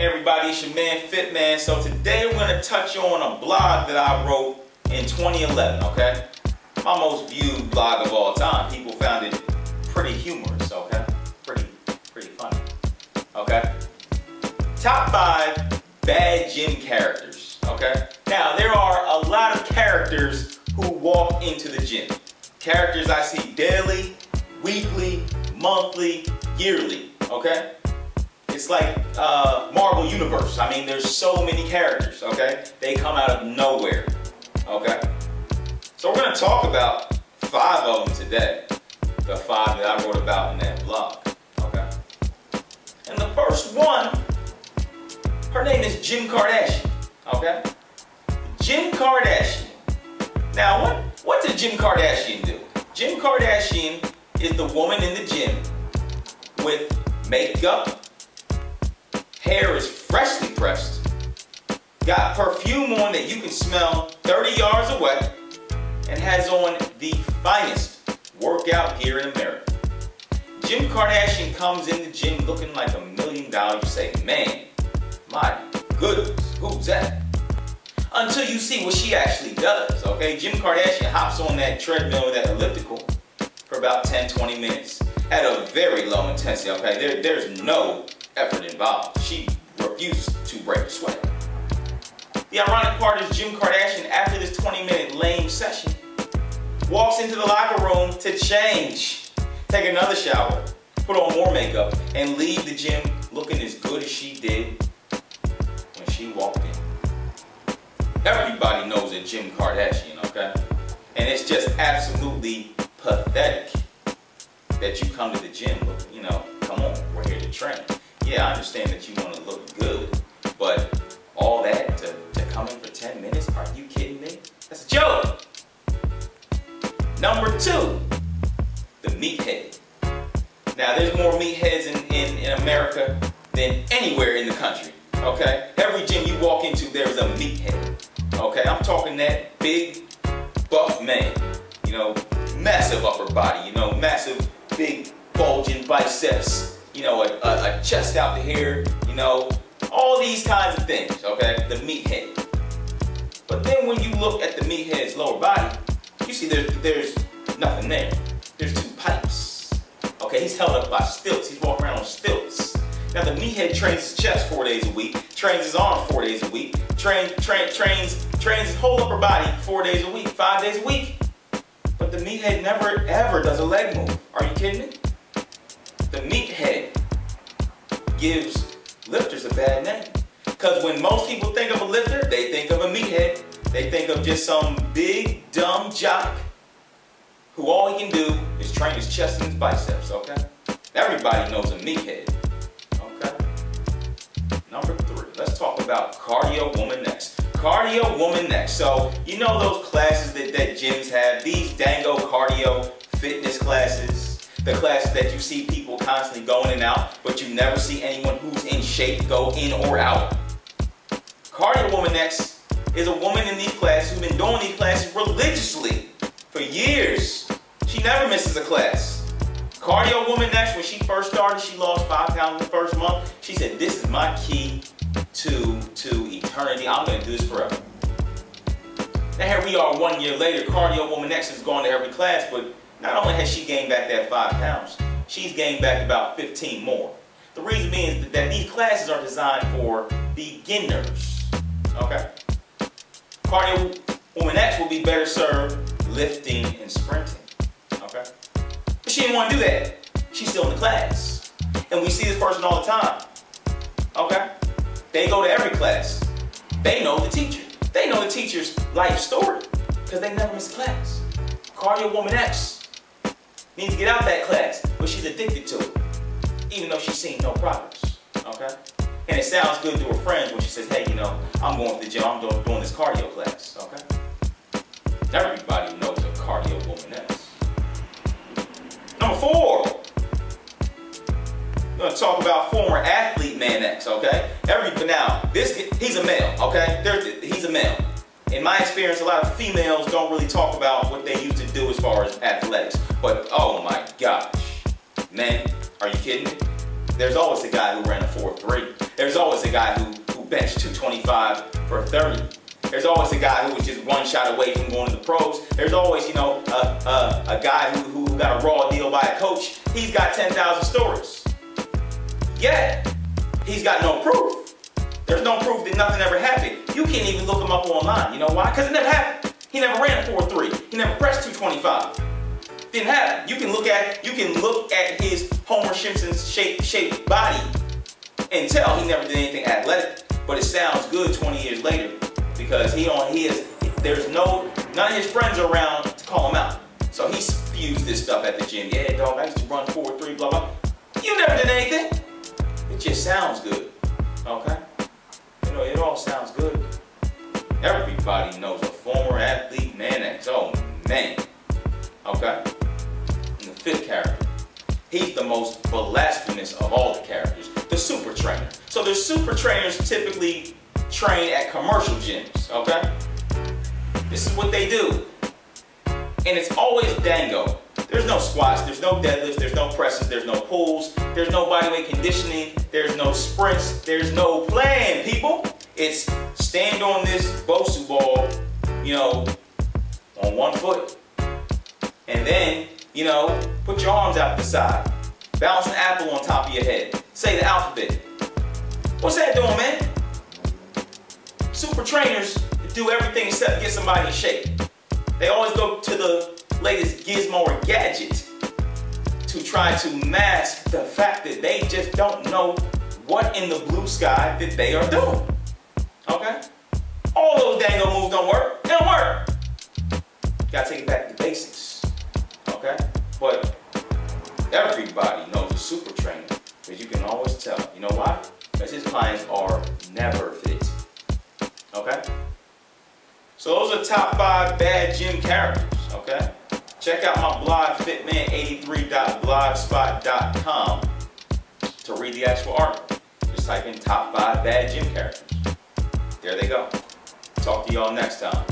Hey everybody, it's your man Fitman. So today we're going to touch on a blog that I wrote in 2011, okay? My most viewed blog of all time. People found it pretty humorous, okay? Pretty funny, okay? Top 5 bad gym characters, okay? Now, there are a lot of characters who walk into the gym. Characters I see daily, weekly, monthly, yearly, okay? It's like Marvel Universe. I mean, there's so many characters, okay? They come out of nowhere, okay? So we're going to talk about 5 of them today. The 5 that I wrote about in that blog, okay? And the first one, her name is Kim Kardashian, okay? Kim Kardashian. Now, what did Kim Kardashian do? Kim Kardashian is the woman in the gym with makeup, hair is freshly pressed, got perfume on that you can smell 30 yards away, and has on the finest workout gear in America. Kim Kardashian comes in the gym looking like $1 million. You say, man, my goodness, who's that? Until you see what she actually does, okay? Kim Kardashian hops on that treadmill, that elliptical, for about 10-20 minutes at a very low intensity, okay? There's no effort involved. She refuses to break a sweat. The ironic part is Kim Kardashian, after this 20-minute lame session, walks into the locker room to change, take another shower, put on more makeup, and leave the gym looking as good as she did when she walked in. Everybody knows a Kim Kardashian, okay? And it's just absolutely pathetic that you come to the gym looking, you know, come on, we're here to train. Yeah, I understand that you want to look good, but all that to come in for 10 minutes? Are you kidding me? That's a joke! Number 2, the meathead. Now, there's more meatheads in America than anywhere in the country, okay? Every gym you walk into, there's a meathead, okay? I'm talking that big, buff man, you know, massive upper body, you know, massive, big, bulging biceps, you know, a chest out to here, you know, all these kinds of things, okay? The meathead. But then when you look at the meathead's lower body, you see there's nothing there. There's 2 pipes, okay? He's held up by stilts. He's walking around on stilts. Now the meathead trains his chest 4 days a week, trains his arms 4 days a week, trains his whole upper body 4 days a week, 5 days a week. But the meathead never ever does a leg move. Are you kidding me? The meathead gives lifters a bad name. Because when most people think of a lifter, they think of a meathead. They think of just some big, dumb jock who all he can do is train his chest and his biceps, okay? Everybody knows a meathead, okay? Number 3, let's talk about Cardio Woman Next. Cardio Woman Next. So, you know those classes that gyms have, these dango cardio fitness classes? The classes that you see people constantly going in and out, but you never see anyone who's in shape go in or out. Cardio Woman Next is a woman in these classes who's been doing these classes religiously for years. She never misses a class. Cardio Woman Next, when she first started, she lost 5 pounds in the first month. She said, this is my key to eternity. I'm going to do this forever. Now here we are 1 year later. Cardio Woman Next has gone to every class, but not only has she gained back that 5 pounds, she's gained back about 15 more. The reason being is that these classes are designed for beginners, okay? Cardio Woman Next will be better served lifting and sprinting, okay? But she didn't want to do that. She's still in the class. And we see this person all the time, okay? They go to every class. They know the teacher. They know the teacher's life story because they never miss a class. Cardio Woman X needs to get out that class, but she's addicted to it, even though she's seen no progress, okay? And it sounds good to her friends when she says, hey, you know, I'm going to the gym, I'm doing this cardio class, okay? Everybody knows a Cardio Woman X. Number 4, I'm going to talk about former athlete man X, okay? Now, he's a male, okay? He's a male. In my experience, a lot of females don't really talk about what they used to do as far as athletics. But, oh my gosh, men, are you kidding me? There's always a guy who ran a 4.3. There's always a guy who benched 225 for 30. There's always a guy who was just one shot away from going to the pros. There's always, you know, a guy who got a raw deal by a coach. He's got 10,000 stories. Yeah, he's got no proof. There's no proof that nothing ever happened. You can't even look him up online. You know why? Because it never happened. He never ran a 4.3. He never pressed 225. Didn't happen. You can look at his Homer Simpson's shaped body and tell he never did anything athletic. But it sounds good 20 years later because none of his friends are around to call him out. So he spews this stuff at the gym. Yeah, dog, I used to run 4.3, blah blah. You never did anything. It just sounds good. Okay? You know, it all sounds good. Everybody knows a former athlete, Mannix. Oh, man. Okay? And the fifth character. He's the most blasphemous of all the characters. The super trainer. So the super trainers typically train at commercial gyms. Okay? This is what they do. And it's always dango. There's no squats, there's no deadlifts, there's no presses, there's no pulls, there's no bodyweight conditioning, there's no sprints, there's no plan, people. It's stand on this Bosu ball, you know, on one foot. And then, you know, put your arms out the side. Balance an apple on top of your head. Say the alphabet. What's that doing, man? Super trainers do everything except get somebody in shape. They always go to the latest gizmo or gadget to try to mask the fact that they just don't know what in the blue sky that they are doing. Okay? All those dango moves don't work. They don't work. You gotta take it back to the basics. Okay? But everybody knows a super trainer because you can always tell. You know why? Because his clients are never fit. Okay? So those are top 5 bad gym characters. Okay? Check out my blog, fitman83.blogspot.com, to read the actual article. Just type in top 5 bad gym characters. There they go. Talk to y'all next time.